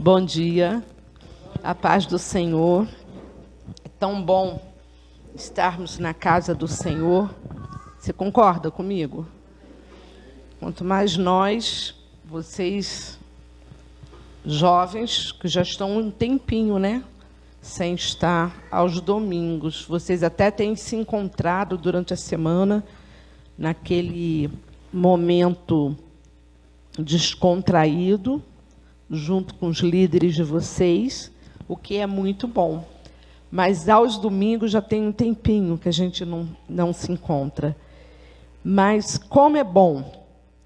Bom dia, a paz do Senhor. É tão bom estarmos na casa do Senhor. Você concorda comigo? Quanto mais nós, vocês jovens, que já estão um tempinho, né? Sem estar aos domingos. Vocês até têm se encontrado durante a semana, naquele momento descontraído, junto com os líderes de vocês, o que é muito bom. Mas aos domingos já tem um tempinho que a gente não se encontra. Mas como é bom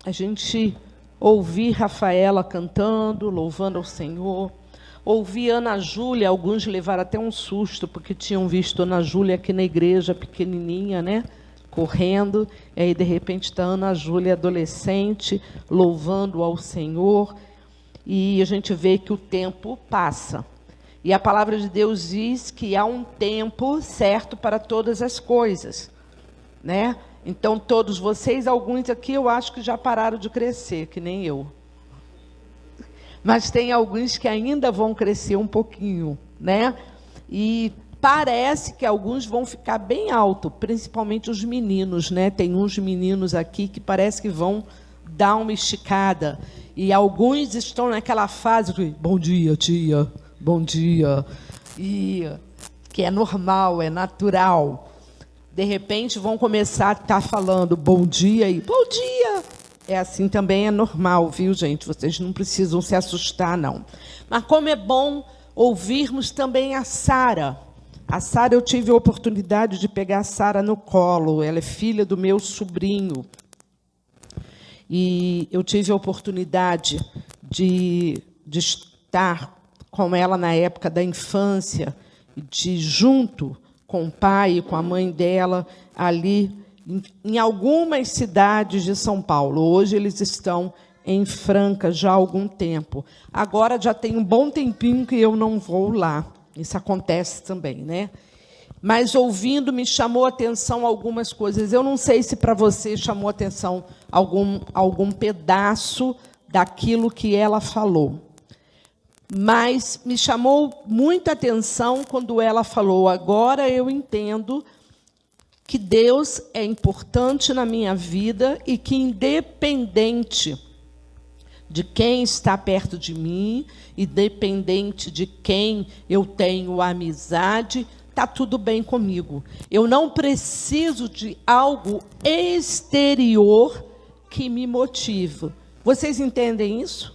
a gente ouvir Rafaela cantando, louvando ao Senhor, ouvir Ana Júlia, alguns levaram até um susto, porque tinham visto Ana Júlia aqui na igreja, pequenininha, né? Correndo, e aí, de repente, está Ana Júlia, adolescente, louvando ao Senhor, e a gente vê que o tempo passa. E a palavra de Deus diz que há um tempo certo para todas as coisas, né? Então, todos vocês, alguns aqui, eu acho que já pararam de crescer, que nem eu. Mas tem alguns que ainda vão crescer um pouquinho, né? E parece que alguns vão ficar bem alto, principalmente os meninos, né? Tem uns meninos aqui que parece que vão dar uma esticada. E alguns estão naquela fase de bom dia, tia, bom dia. E que é normal, é natural. De repente vão começar a estar falando bom dia e bom dia. É assim também, é normal, viu, gente? Vocês não precisam se assustar, não. Mas como é bom ouvirmos também a Sara. A Sara, eu tive a oportunidade de pegar a Sara no colo. Ela é filha do meu sobrinho. E eu tive a oportunidade de estar com ela na época da infância, de junto com o pai e com a mãe dela, ali em algumas cidades de São Paulo. Hoje eles estão em Franca já há algum tempo. Agora já tem um bom tempinho que eu não vou lá. Isso acontece também, né? Mas ouvindo me chamou a atenção algumas coisas. Eu não sei se para você chamou a atenção algum pedaço daquilo que ela falou. Mas me chamou muita atenção quando ela falou: agora eu entendo que Deus é importante na minha vida e que, independente de quem está perto de mim, independente de quem eu tenho amizade, está tudo bem comigo. Eu não preciso de algo exterior que me motive. Vocês entendem isso?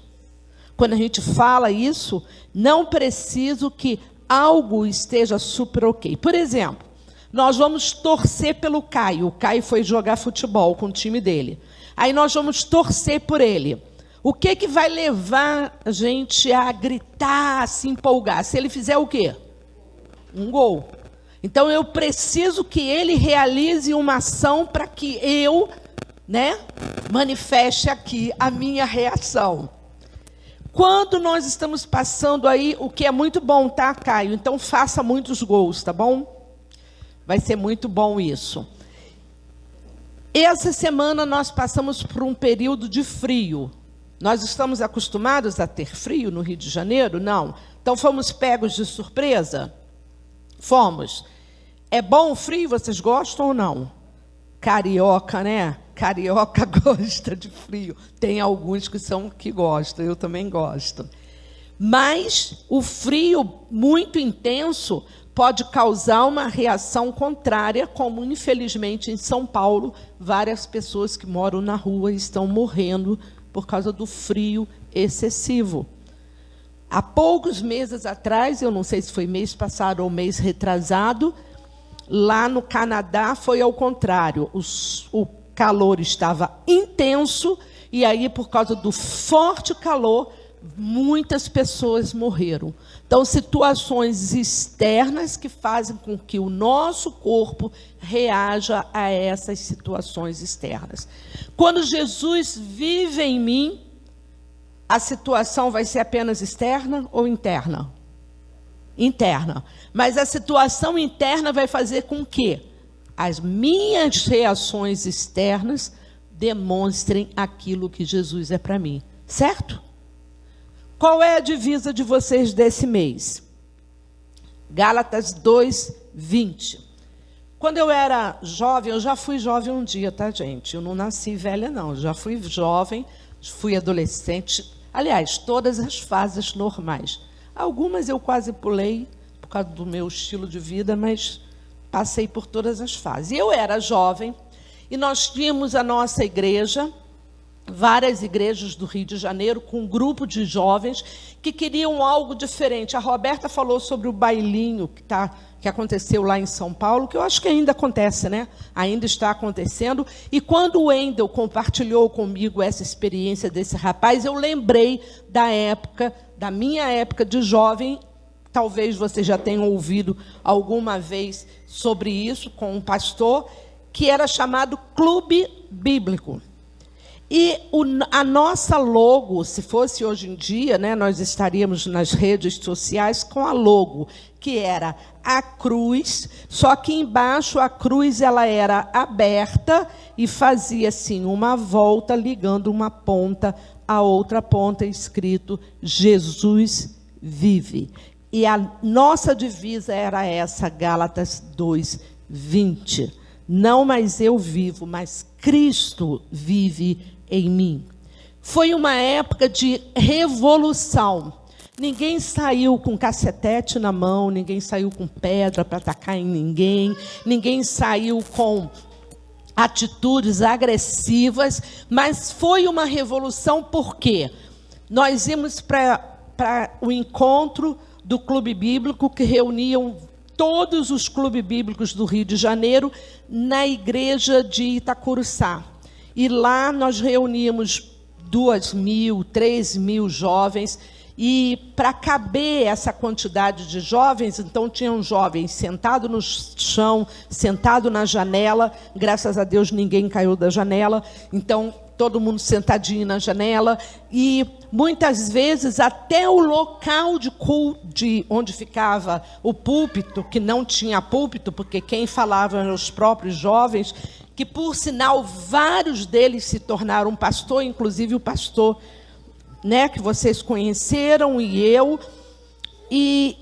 Quando a gente fala isso, não preciso que algo esteja super ok. Por exemplo, nós vamos torcer pelo Caio. O Caio foi jogar futebol com o time dele. Aí nós vamos torcer por ele. O que vai levar a gente a gritar, a se empolgar? Se ele fizer o quê? Um gol. Então, eu preciso que ele realize uma ação para que eu, né, manifeste aqui a minha reação. Quando nós estamos passando aí, o que é muito bom, tá, Caio? Então, faça muitos gols, tá bom? Vai ser muito bom isso. Essa semana nós passamos por um período de frio. Nós estamos acostumados a ter frio no Rio de Janeiro? Não. Então, fomos pegos de surpresa? Fomos. É bom o frio? Vocês gostam ou não? Carioca, né? Carioca gosta de frio. Tem alguns que gostam, eu também gosto. Mas o frio muito intenso pode causar uma reação contrária, como, infelizmente, em São Paulo, várias pessoas que moram na rua estão morrendo por causa do frio excessivo. Há poucos meses atrás, eu não sei se foi mês passado ou mês retrasado, lá no Canadá foi ao contrário. O calor estava intenso e aí, por causa do forte calor, muitas pessoas morreram. Então, situações externas que fazem com que o nosso corpo reaja a essas situações externas. Quando Jesus vive em mim, a situação vai ser apenas externa ou interna? Interna. Mas a situação interna vai fazer com que as minhas reações externas demonstrem aquilo que Jesus é para mim. Certo? Qual é a divisa de vocês desse mês? Gálatas 2:20. Quando eu era jovem, eu já fui jovem um dia, tá, gente? Eu não nasci velha, não. Eu já fui jovem, fui adolescente. Aliás, todas as fases normais. Algumas eu quase pulei, por causa do meu estilo de vida, mas passei por todas as fases. Eu era jovem, e nós tínhamos a nossa igreja, várias igrejas do Rio de Janeiro, com um grupo de jovens que queriam algo diferente. A Roberta falou sobre o bailinho que aconteceu lá em São Paulo, que eu acho que ainda acontece, né? Ainda está acontecendo. E quando o Wendel compartilhou comigo essa experiência desse rapaz, eu lembrei da minha época de jovem. Talvez você já tenha ouvido alguma vez sobre isso com um pastor, que era chamado Clube Bíblico. E a nossa logo, se fosse hoje em dia, né, nós estaríamos nas redes sociais com a logo, que era a cruz, só que embaixo a cruz ela era aberta e fazia assim uma volta ligando uma ponta à outra ponta, escrito Jesus vive. E a nossa divisa era essa, Gálatas 2:20. Não mais eu vivo, mas Cristo vive em mim. Foi uma época de revolução. Ninguém saiu com cacetete na mão, ninguém saiu com pedra para atacar em ninguém saiu com atitudes agressivas, mas foi uma revolução porque nós íamos para o encontro do Clube Bíblico, que reuniam todos os clubes bíblicos do Rio de Janeiro, na igreja de Itacuruçá. E lá nós reuníamos 2.000, 3.000 jovens, e para caber essa quantidade de jovens, então tinham jovens sentados no chão, sentado na janela, graças a Deus ninguém caiu da janela, então todo mundo sentadinho na janela, e muitas vezes até o local de culto, onde ficava o púlpito, que não tinha púlpito, porque quem falava eram os próprios jovens, que, por sinal, vários deles se tornaram pastor, inclusive o pastor, né, que vocês conheceram, e eu. E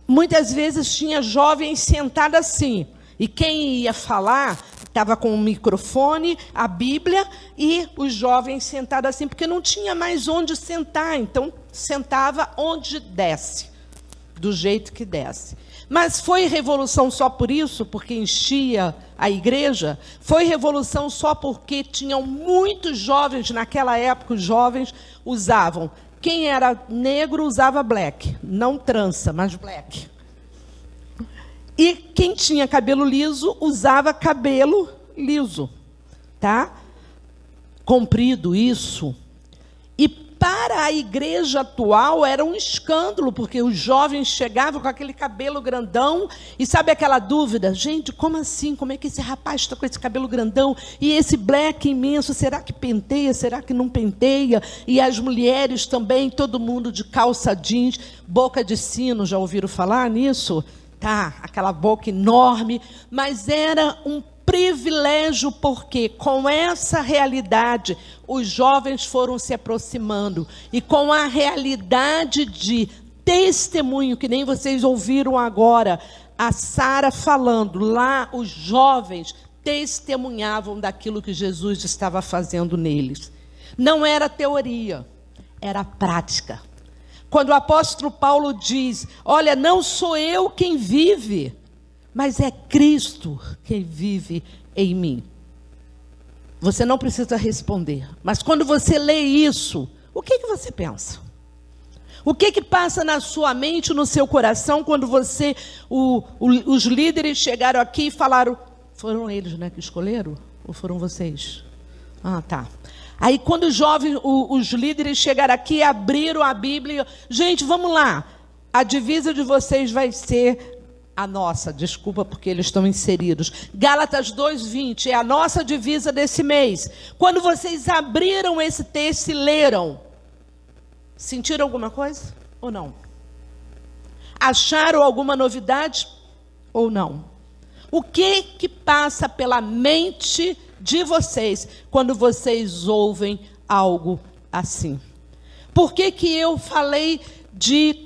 muitas vezes tinha jovens sentados assim, e quem ia falar estava com o microfone, a Bíblia, e os jovens sentados assim, porque não tinha mais onde sentar, então sentava onde desce, do jeito que desce. Mas foi revolução só por isso, porque enchia a igreja? Foi revolução só porque tinham muitos jovens, naquela época os jovens usavam, quem era negro usava black, não trança, mas black. E quem tinha cabelo liso usava cabelo liso, tá? Comprido, isso. E para a igreja atual era um escândalo, porque os jovens chegavam com aquele cabelo grandão, e sabe aquela dúvida? Gente, como assim? Como é que esse rapaz está com esse cabelo grandão? E esse black imenso, será que penteia? Será que não penteia? E as mulheres também, todo mundo de calça jeans, boca de sino, já ouviram falar nisso? Tá, aquela boca enorme, mas era um privilégio, porque com essa realidade os jovens foram se aproximando, e com a realidade de testemunho, que nem vocês ouviram agora, a Sara falando, lá os jovens testemunhavam daquilo que Jesus estava fazendo neles. Não era teoria, era prática. Quando o apóstolo Paulo diz, olha, não sou eu quem vive, mas é Cristo quem vive em mim. Você não precisa responder, mas quando você lê isso, o que você pensa? O que passa na sua mente, no seu coração, quando os líderes chegaram aqui e falaram, foram eles, né, que escolheram? Ou foram vocês? Ah, tá. Aí, quando os jovens, os líderes chegaram aqui, abriram a Bíblia. Gente, vamos lá. A divisa de vocês vai ser a nossa. Desculpa, porque eles estão inseridos. Gálatas 2:20 é a nossa divisa desse mês. Quando vocês abriram esse texto e leram, sentiram alguma coisa ou não? Acharam alguma novidade ou não? O que passa pela mente de vocês quando vocês ouvem algo assim? Por que que eu falei de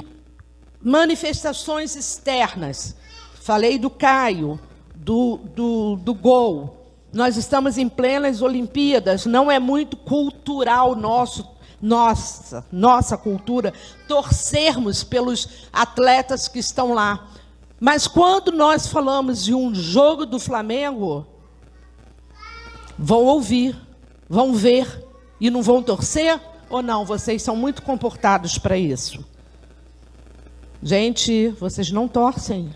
manifestações externas? Falei do Caio, do gol. Nós estamos em plenas Olimpíadas, não é muito cultural nossa cultura torcermos pelos atletas que estão lá. Mas quando nós falamos de um jogo do Flamengo, vão ouvir, vão ver e não vão torcer? Ou não? Vocês são muito comportados para isso. Gente, vocês não torcem.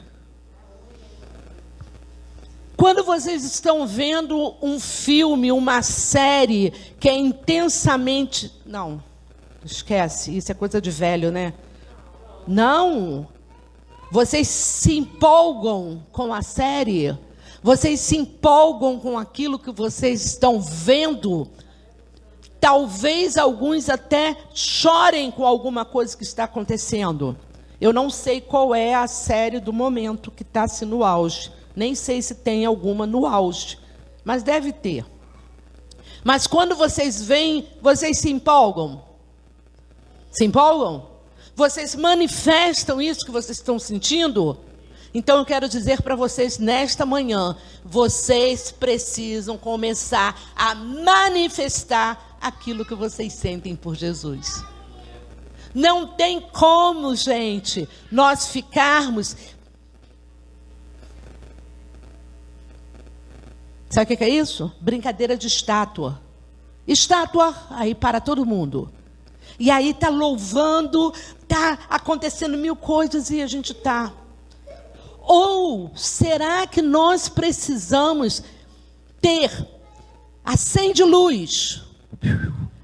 Quando vocês estão vendo um filme, uma série que é intensamente... Não, esquece, isso é coisa de velho, né? Não. Vocês se empolgam com a série, vocês se empolgam com aquilo que vocês estão vendo. Talvez alguns até chorem com alguma coisa que está acontecendo. Eu não sei qual é a série do momento que está assim no auge. Nem sei se tem alguma no auge, mas deve ter. Mas quando vocês veem, vocês se empolgam? Se empolgam? Vocês manifestam isso que vocês estão sentindo? Então eu quero dizer para vocês nesta manhã, vocês precisam começar a manifestar aquilo que vocês sentem por Jesus. Não tem como, gente, nós ficarmos... Sabe o que é isso? Brincadeira de estátua. Estátua aí para todo mundo. E aí está louvando, está acontecendo mil coisas e a gente está... Ou será que nós precisamos ter, acende luz,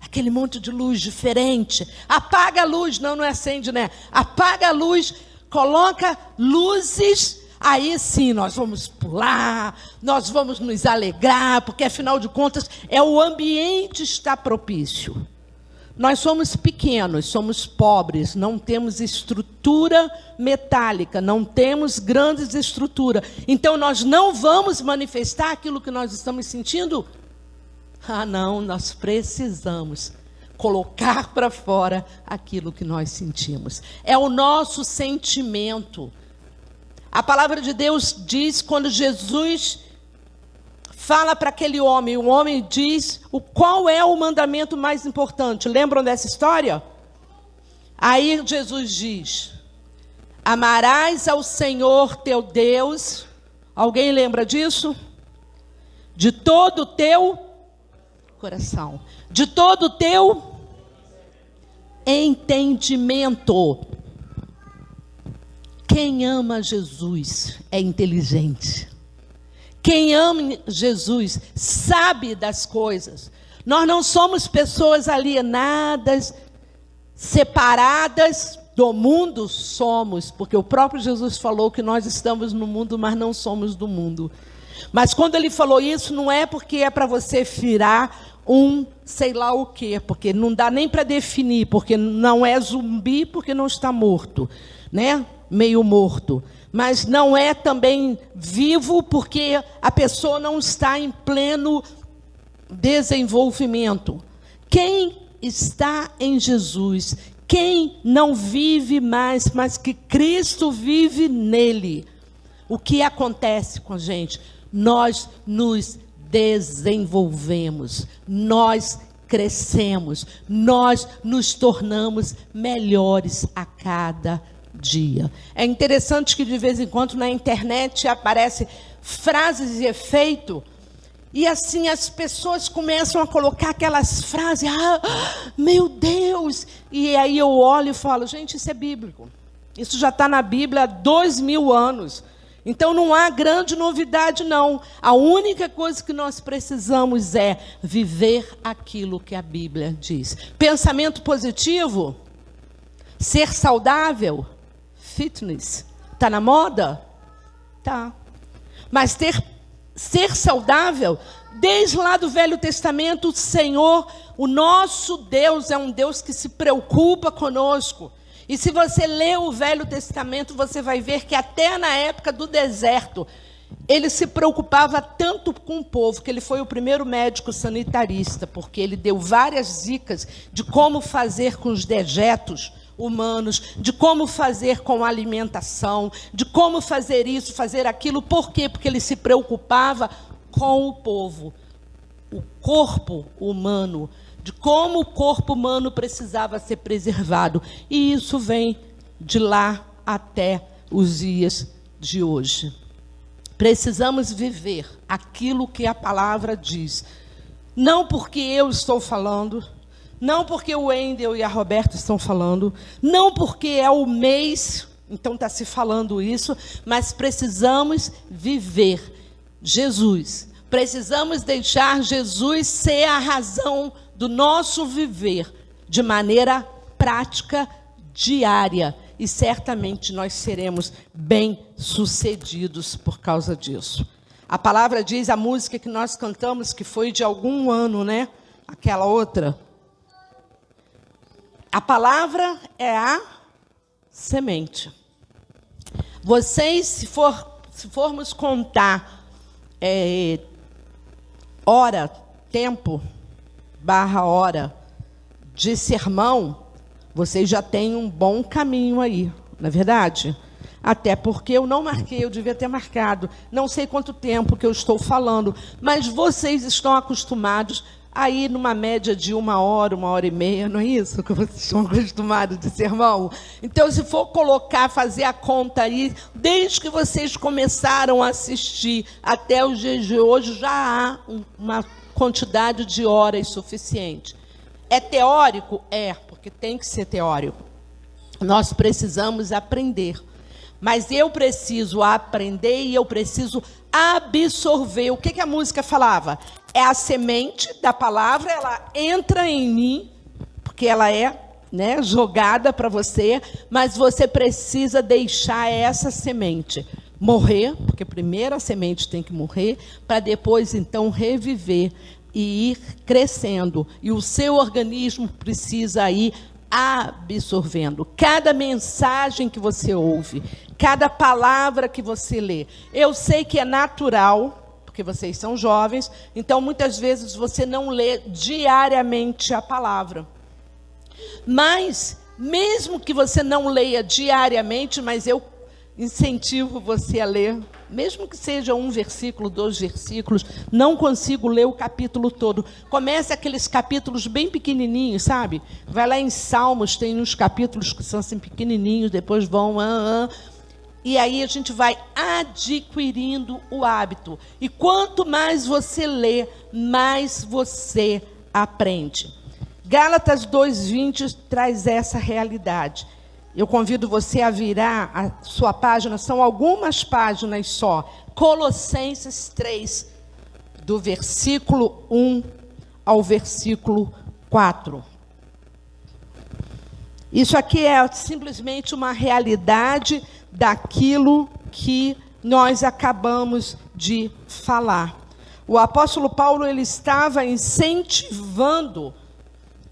aquele monte de luz diferente, apaga a luz, não é acende, né? Apaga a luz, coloca luzes, aí sim nós vamos pular, nós vamos nos alegrar, porque afinal de contas o ambiente está propício. Nós somos pequenos, somos pobres, não temos estrutura metálica, não temos grandes estruturas. Então, nós não vamos manifestar aquilo que nós estamos sentindo? Ah, não, nós precisamos colocar para fora aquilo que nós sentimos. É o nosso sentimento. A palavra de Deus diz, quando Jesus... fala para aquele homem, o homem diz qual é o mandamento mais importante. Lembram dessa história? Aí Jesus diz, amarás ao Senhor teu Deus. Alguém lembra disso? De todo o teu coração. De todo o teu entendimento. Quem ama Jesus é inteligente. Quem ama Jesus sabe das coisas. Nós não somos pessoas alienadas, separadas do mundo, somos, porque o próprio Jesus falou que nós estamos no mundo, mas não somos do mundo. Mas quando ele falou isso, não é porque é para você virar sei lá o quê, porque não dá nem para definir, porque não é zumbi, porque não está morto, né? Meio morto. Mas não é também vivo, porque a pessoa não está em pleno desenvolvimento. Quem está em Jesus, quem não vive mais, mas que Cristo vive nele, o que acontece com a gente? Nós nos desenvolvemos, nós crescemos, nós nos tornamos melhores a cada dia. É interessante que de vez em quando na internet aparecem frases de efeito e assim as pessoas começam a colocar aquelas frases, meu Deus, e aí eu olho e falo, gente, isso é bíblico, isso já está na Bíblia há 2000 anos, então não há grande novidade não, a única coisa que nós precisamos é viver aquilo que a Bíblia diz. Pensamento positivo, ser saudável, fitness, está na moda? Tá. Mas ser saudável, desde lá do Velho Testamento, o Senhor, o nosso Deus, é um Deus que se preocupa conosco. E se você ler o Velho Testamento, você vai ver que até na época do deserto, Ele se preocupava tanto com o povo, que ele foi o primeiro médico sanitarista, porque ele deu várias dicas de como fazer com os dejetos humanos, de como fazer com a alimentação, de como fazer isso, fazer aquilo. Por quê? Porque ele se preocupava com o povo, o corpo humano, de como o corpo humano precisava ser preservado. E isso vem de lá até os dias de hoje. Precisamos viver aquilo que a palavra diz. Não porque eu estou falando, não porque o Wendel e a Roberta estão falando, não porque é o mês, então está se falando isso, mas precisamos viver Jesus. Precisamos deixar Jesus ser a razão do nosso viver, de maneira prática, diária. E certamente nós seremos bem-sucedidos por causa disso. A palavra diz, a música que nós cantamos, que foi de algum ano, né? Aquela outra. A palavra é a semente. Vocês, se formos contar hora, tempo, /hora de sermão, vocês já têm um bom caminho aí, não é verdade? Até porque eu não marquei, eu devia ter marcado. Não sei quanto tempo que eu estou falando, mas vocês estão acostumados a ir numa média de 1 hora e meia, não é isso que vocês estão acostumados de sermão? Então, se for colocar, fazer a conta aí, desde que vocês começaram a assistir até os dias de hoje, já há uma quantidade de horas suficiente. É teórico? É, porque tem que ser teórico. Nós precisamos aprender. Mas eu preciso aprender e eu preciso absorver. O que a música falava? É a semente da palavra, ela entra em mim, porque ela é, né, jogada para você, mas você precisa deixar essa semente morrer, porque primeiro a semente tem que morrer, para depois, então, reviver e ir crescendo. E o seu organismo precisa ir absorvendo. Cada mensagem que você ouve, cada palavra que você lê. Eu sei que é natural, porque vocês são jovens, então, muitas vezes, você não lê diariamente a palavra. Mas, mesmo que você não leia diariamente, mas eu incentivo você a ler, mesmo que seja 1 versículo, 2 versículos, não consigo ler o capítulo todo. Comece aqueles capítulos bem pequenininhos, sabe? Vai lá em Salmos, tem uns capítulos que são assim pequenininhos, depois vão... E aí a gente vai adquirindo o hábito. E quanto mais você lê, mais você aprende. Gálatas 2:20 traz essa realidade. Eu convido você a virar a sua página, são algumas páginas só. Colossenses 3, do versículo 1 ao versículo 4. Isso aqui é simplesmente uma realidade daquilo que nós acabamos de falar. O apóstolo Paulo, ele estava incentivando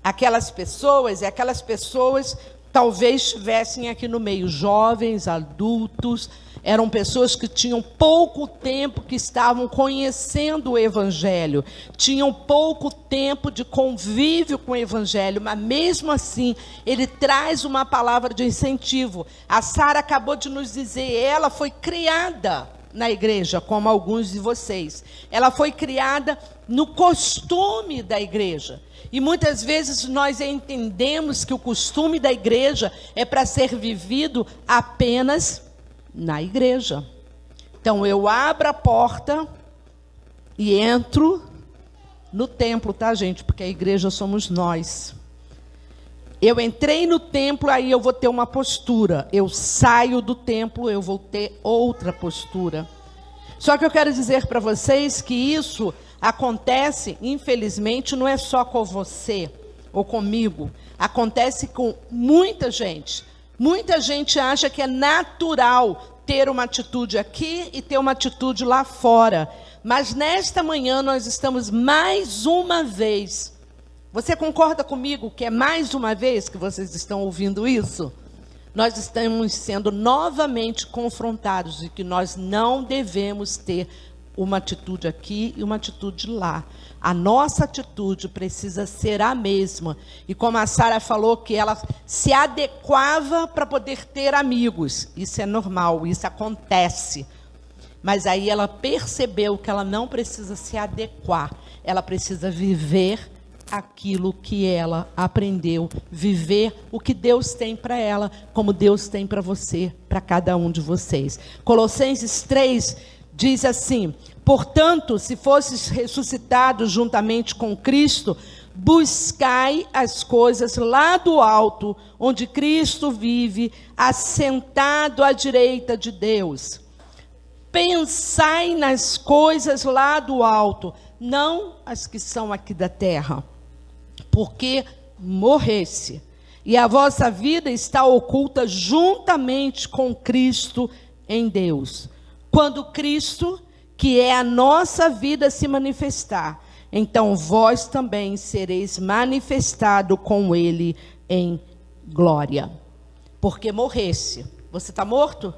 aquelas pessoas, e aquelas pessoas talvez estivessem aqui no meio, jovens, adultos, eram pessoas que tinham pouco tempo que estavam conhecendo o Evangelho, tinham pouco tempo de convívio com o Evangelho, mas mesmo assim, ele traz uma palavra de incentivo. A Sara acabou de nos dizer, ela foi criada na igreja, como alguns de vocês. Ela foi criada no costume da igreja. E muitas vezes nós entendemos que o costume da igreja é para ser vivido apenas na igreja. Então, eu abro a porta e entro no templo, tá, gente? Porque a igreja somos nós. Eu entrei no templo, aí eu vou ter uma postura. Eu saio do templo, eu vou ter outra postura. Só que eu quero dizer para vocês que isso acontece, infelizmente, não é só com você ou comigo. Acontece com muita gente. Muita gente acha que é natural ter uma atitude aqui e ter uma atitude lá fora. Mas nesta manhã nós estamos mais uma vez. Você concorda comigo que é mais uma vez que vocês estão ouvindo isso? nós estamos sendo novamente confrontados de que nós não devemos ter uma atitude aqui e uma atitude lá. A nossa atitude precisa ser a mesma. E como a Sara falou, que ela se adequava para poder ter amigos. Isso é normal, isso acontece. Mas aí ela percebeu que ela não precisa se adequar. Ela precisa viver aquilo que ela aprendeu, viver o que Deus tem para ela, como Deus tem para você, para cada um de vocês. Colossenses 3 diz assim: portanto, se fosses ressuscitados juntamente com Cristo, buscai as coisas lá do alto, onde Cristo vive, assentado à direita de Deus. Pensai nas coisas lá do alto, não as que são aqui da terra, porque morresse, e a vossa vida está oculta juntamente com Cristo em Deus. Quando Cristo, que é a nossa vida, se manifestar, então vós também sereis manifestado com Ele em glória. Porque morresse. Você está morto?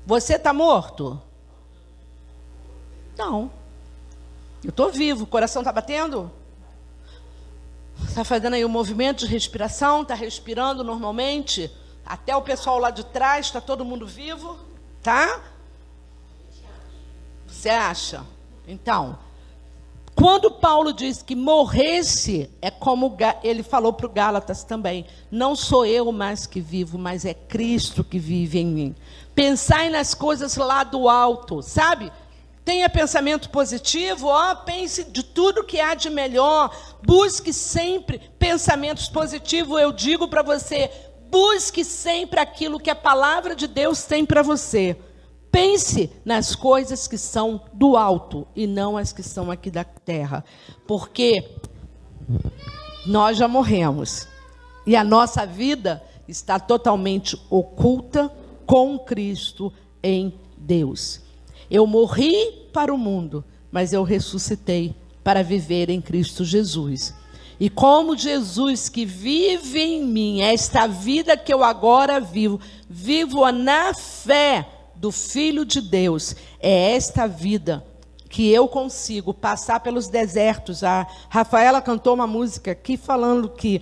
Você está morto? Não. Eu estou vivo. O coração está batendo? Está fazendo aí um movimento de respiração? Está respirando normalmente? Até o pessoal lá de trás, está todo mundo vivo? Tá? Você acha? Então, quando Paulo diz que morresse, é como ele falou para o Gálatas também: não sou eu mais que vivo, mas é Cristo que vive em mim. Pensai nas coisas lá do alto, sabe? Tenha pensamento positivo, pense de tudo que há de melhor, busque sempre pensamentos positivos. Eu digo para você, busque sempre aquilo que a palavra de Deus tem para você. Pense nas coisas que são do alto e não as que são aqui da terra. Porque nós já morremos. E a nossa vida está totalmente oculta com Cristo em Deus. Eu morri para o mundo, mas eu ressuscitei para viver em Cristo Jesus. E como Jesus que vive em mim, esta vida que eu agora vivo, vivo-a na fé do Filho de Deus, é esta vida que eu consigo passar pelos desertos. A Rafaela cantou uma música aqui falando que,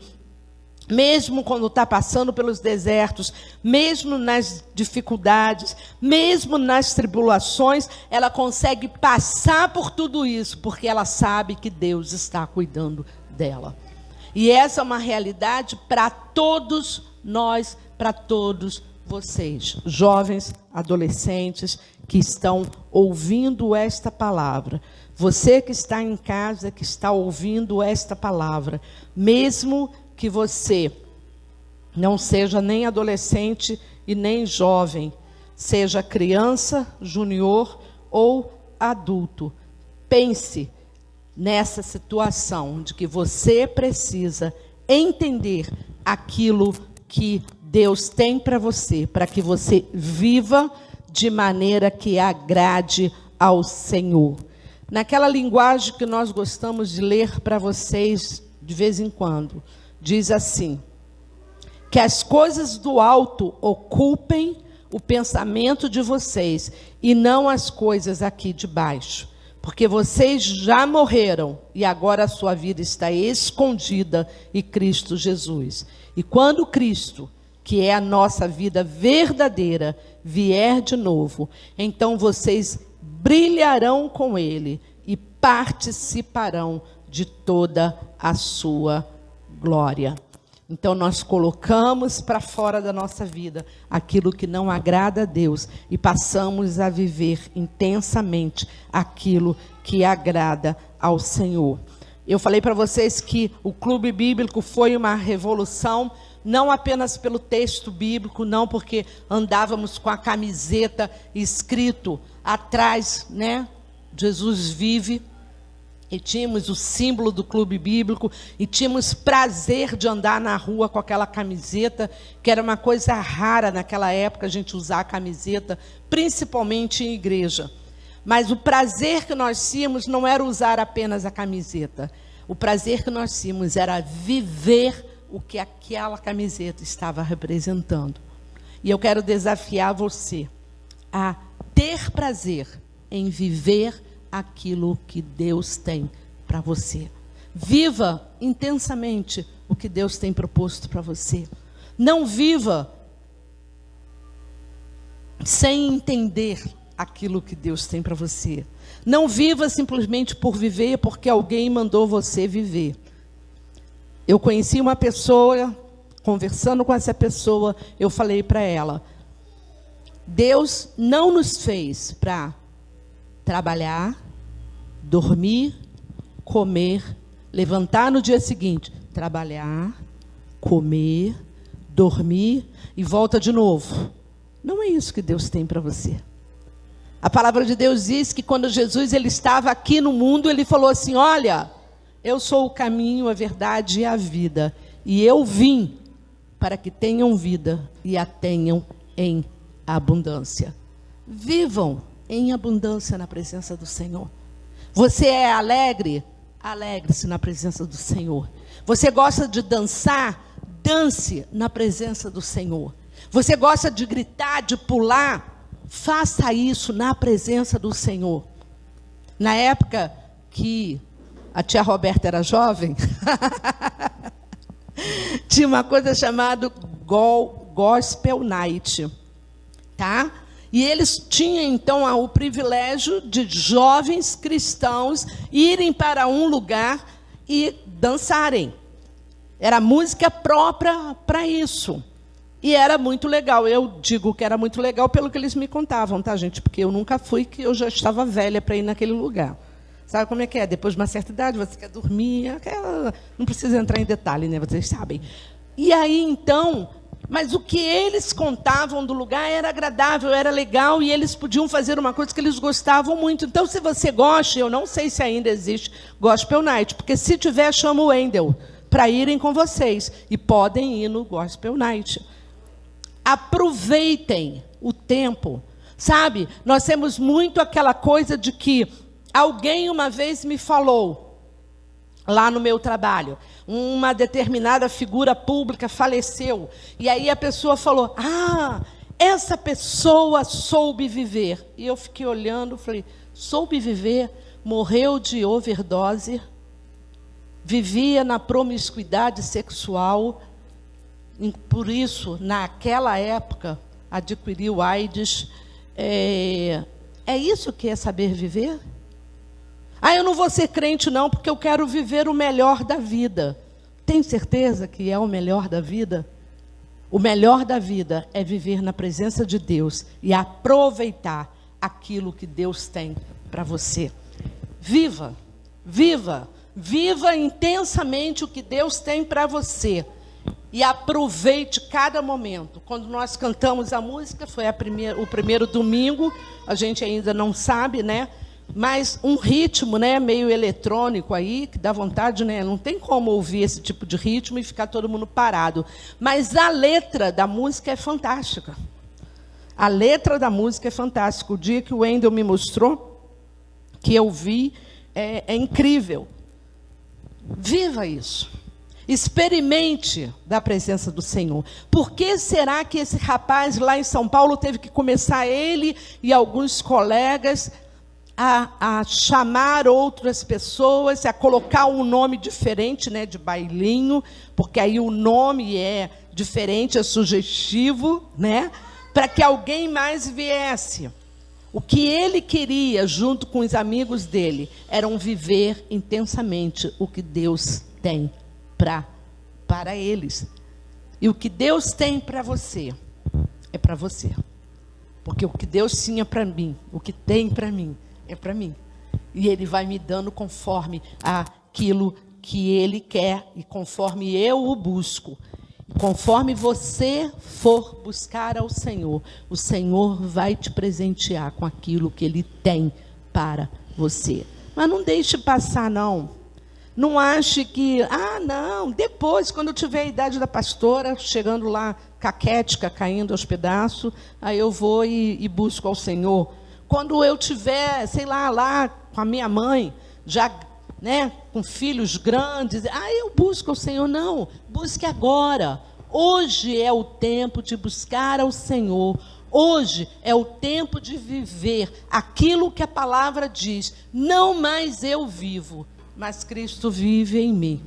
mesmo quando está passando pelos desertos, mesmo nas dificuldades, mesmo nas tribulações, ela consegue passar por tudo isso, porque ela sabe que Deus está cuidando dela. E essa é uma realidade para todos nós, para todos vocês, jovens, adolescentes, que estão ouvindo esta palavra. Você que está em casa, que está ouvindo esta palavra, mesmo que você não seja nem adolescente e nem jovem, seja criança, júnior ou adulto, pense nessa situação de que você precisa entender aquilo que Deus tem para você, para que você viva de maneira que agrade ao Senhor. Naquela linguagem que nós gostamos de ler para vocês de vez em quando, diz assim: que as coisas do alto ocupem o pensamento de vocês e não as coisas aqui de baixo. Porque vocês já morreram e agora a sua vida está escondida em Cristo Jesus. E quando Cristo, que é a nossa vida verdadeira, vier de novo, então vocês brilharão com Ele e participarão de toda a sua glória. Então nós colocamos para fora da nossa vida aquilo que não agrada a Deus e passamos a viver intensamente aquilo que agrada ao Senhor. Eu falei para vocês que o Clube Bíblico foi uma revolução, não apenas pelo texto bíblico, não porque andávamos com a camiseta escrito atrás, né? Jesus vive. E tínhamos o símbolo do Clube Bíblico, e tínhamos prazer de andar na rua com aquela camiseta, que era uma coisa rara naquela época, a gente usar a camiseta, principalmente em igreja. Mas o prazer que nós tínhamos não era usar apenas a camiseta. O prazer que nós tínhamos era viver o que aquela camiseta estava representando. E eu quero desafiar você a ter prazer em viver aquilo que Deus tem para você. Viva intensamente o que Deus tem proposto para você. Não viva sem entender aquilo que Deus tem para você. Não viva simplesmente por viver, porque alguém mandou você viver. Eu conheci uma pessoa, conversando com essa pessoa, eu falei para ela: Deus não nos fez para trabalhar, dormir, comer, levantar no dia seguinte, trabalhar, comer, dormir e volta de novo. Não é isso que Deus tem para você. A palavra de Deus diz que quando Jesus ele estava aqui no mundo, ele falou assim: olha, eu sou o caminho, a verdade e a vida. E eu vim para que tenham vida e a tenham em abundância. Vivam em abundância na presença do Senhor. Você é alegre? Alegre-se na presença do Senhor. Você gosta de dançar? Dance na presença do Senhor. Você gosta de gritar, de pular? Faça isso na presença do Senhor. Na época que a tia Roberta era jovem, tinha uma coisa chamada Gospel Night, tá? E eles tinham, então, o privilégio de jovens cristãos irem para um lugar e dançarem. Era música própria para isso. E era muito legal. Eu digo que era muito legal pelo que eles me contavam, tá, gente? Porque eu nunca fui, que eu já estava velha para ir naquele lugar. Sabe como é que é? Depois de uma certa idade, você quer dormir. Não precisa entrar em detalhe, né? Vocês sabem. E aí, então... Mas o que eles contavam do lugar era agradável, era legal, e eles podiam fazer uma coisa que eles gostavam muito. Então, se você gosta, eu não sei se ainda existe Gospel Night, porque se tiver, chama o Wendel para irem com vocês. E podem ir no Gospel Night. Aproveitem o tempo. Sabe, nós temos muito aquela coisa de que alguém uma vez me falou, lá no meu trabalho, uma determinada figura pública faleceu. E aí a pessoa falou: ah, essa pessoa soube viver. E eu fiquei olhando, falei: soube viver? Morreu de overdose, vivia na promiscuidade sexual, por isso, naquela época, adquiriu AIDS. É isso que é saber viver? Ah, eu não vou ser crente não, porque eu quero viver o melhor da vida. Tem certeza que é o melhor da vida? O melhor da vida é viver na presença de Deus e aproveitar aquilo que Deus tem para você. Viva, viva, viva intensamente o que Deus tem para você. E aproveite cada momento. Quando nós cantamos a música, foi o primeiro domingo, a gente ainda não sabe, né? Mas um ritmo, né, meio eletrônico aí, que dá vontade, né? Não tem como ouvir esse tipo de ritmo e ficar todo mundo parado. Mas a letra da música é fantástica. A letra da música é fantástica. O dia que o Wendel me mostrou, que eu vi, é incrível. Viva isso. Experimente da presença do Senhor. Por que será que esse rapaz lá em São Paulo teve que começar, ele e alguns colegas, a chamar outras pessoas, a colocar um nome diferente, né, de bailinho, porque aí o nome é diferente, é sugestivo, né, para que alguém mais viesse. O que ele queria, junto com os amigos dele, era viver intensamente o que Deus tem para eles. E o que Deus tem para você, é para você. Porque o que Deus tinha para mim, o que tem para mim, é para mim. E Ele vai me dando conforme aquilo que Ele quer e conforme eu o busco. Conforme você for buscar ao Senhor, o Senhor vai te presentear com aquilo que Ele tem para você. Mas não deixe passar, não. Não ache que, não, depois, quando eu tiver a idade da pastora, chegando lá, caquética, caindo aos pedaços, aí eu vou e busco ao Senhor. Quando eu tiver, sei lá com a minha mãe, já né, com filhos grandes, eu busco o Senhor. Não, busque agora. Hoje é o tempo de buscar ao Senhor. Hoje é o tempo de viver aquilo que a palavra diz. Não mais eu vivo, mas Cristo vive em mim.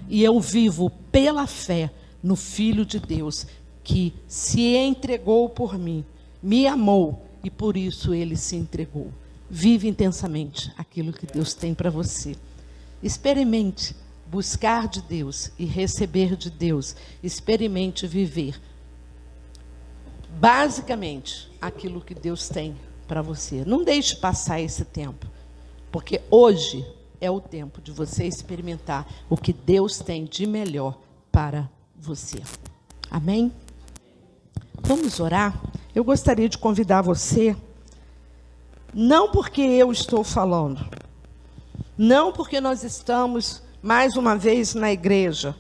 E eu vivo pela fé no Filho de Deus, que se entregou por mim, me amou, e por isso ele se entregou. Vive intensamente aquilo que Deus tem para você. Experimente buscar de Deus e receber de Deus. Experimente viver basicamente aquilo que Deus tem para você. Não deixe passar esse tempo, porque hoje é o tempo de você experimentar o que Deus tem de melhor para você. Amém? Vamos orar? Eu gostaria de convidar você, não porque eu estou falando, não porque nós estamos mais uma vez na igreja,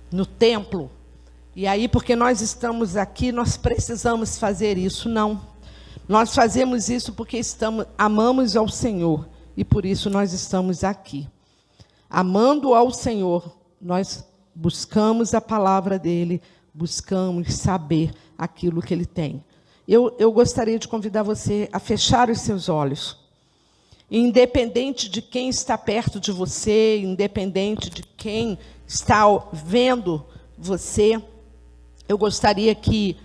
no templo, e aí porque nós estamos aqui, nós precisamos fazer isso. Não. Nós fazemos isso porque amamos ao Senhor, e por isso nós estamos aqui. Amando ao Senhor, nós buscamos a palavra dele, buscamos saber aquilo que ele tem. Eu gostaria de convidar você a fechar os seus olhos. Independente de quem está perto de você, independente de quem está vendo você, eu gostaria que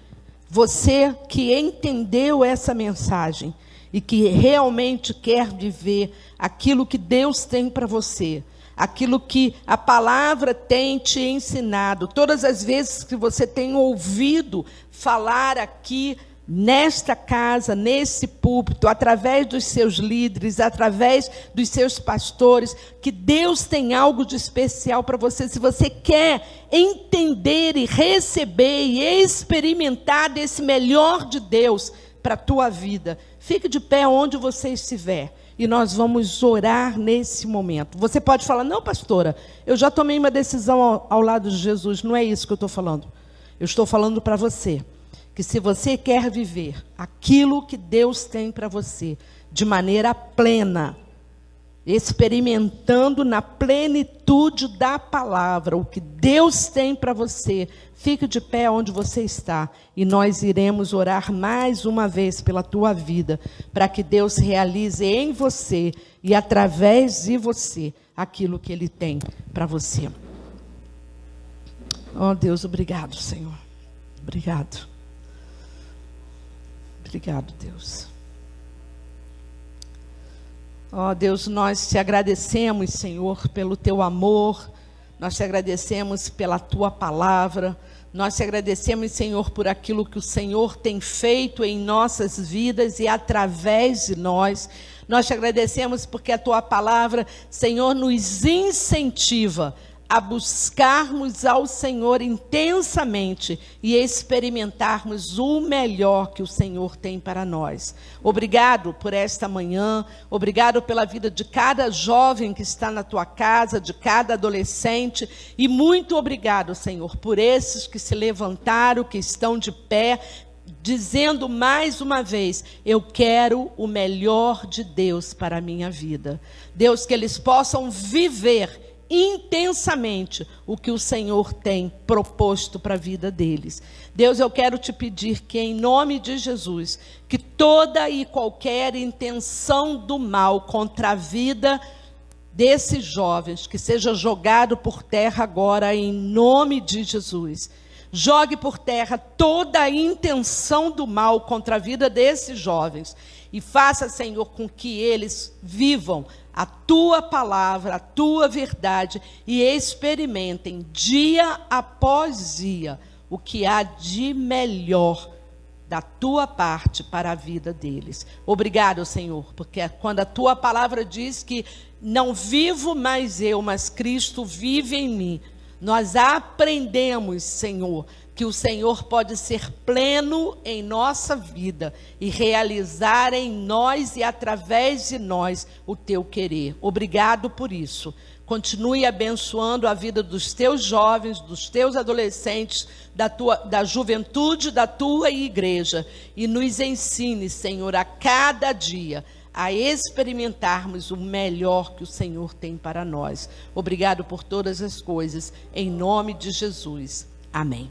você que entendeu essa mensagem e que realmente quer viver aquilo que Deus tem para você, aquilo que a palavra tem te ensinado, todas as vezes que você tem ouvido falar aqui nesta casa, nesse púlpito, através dos seus líderes, através dos seus pastores, que Deus tem algo de especial para você. Se você quer entender e receber e experimentar desse melhor de Deus para a tua vida, fique de pé onde você estiver. E nós vamos orar nesse momento. Você pode falar, não, pastora, eu já tomei uma decisão ao lado de Jesus. Não é isso que eu estou falando. Eu estou falando para você, que se você quer viver aquilo que Deus tem para você, de maneira plena, experimentando na plenitude da palavra, o que Deus tem para você, fique de pé onde você está, e nós iremos orar mais uma vez pela tua vida, para que Deus realize em você e através de você aquilo que Ele tem para você. Oh Deus, obrigado, Senhor. Obrigado. Obrigado, Deus. Ó Deus, nós te agradecemos, Senhor, pelo teu amor, nós te agradecemos pela tua palavra, nós te agradecemos, Senhor, por aquilo que o Senhor tem feito em nossas vidas e através de nós. Nós te agradecemos porque a tua palavra, Senhor, nos incentiva a buscarmos ao Senhor intensamente e experimentarmos o melhor que o Senhor tem para nós. Obrigado por esta manhã, obrigado pela vida de cada jovem que está na tua casa, de cada adolescente, e muito obrigado, Senhor, por esses que se levantaram, que estão de pé, dizendo mais uma vez, eu quero o melhor de Deus para a minha vida. Deus, que eles possam viver intensamente o que o Senhor tem proposto para a vida deles. Deus, eu quero te pedir que em nome de Jesus, que toda e qualquer intenção do mal contra a vida desses jovens, que seja jogado por terra agora em nome de Jesus. Jogue por terra toda a intenção do mal contra a vida desses jovens e faça, Senhor, com que eles vivam a tua palavra, a tua verdade e experimentem dia após dia o que há de melhor da tua parte para a vida deles. Obrigado, Senhor, porque quando a tua palavra diz que não vivo mais eu, mas Cristo vive em mim, nós aprendemos, Senhor, que o Senhor pode ser pleno em nossa vida e realizar em nós e através de nós o teu querer. Obrigado por isso. Continue abençoando a vida dos teus jovens, dos teus adolescentes, da juventude da tua igreja. E nos ensine, Senhor, a cada dia a experimentarmos o melhor que o Senhor tem para nós. Obrigado por todas as coisas, em nome de Jesus. Amém.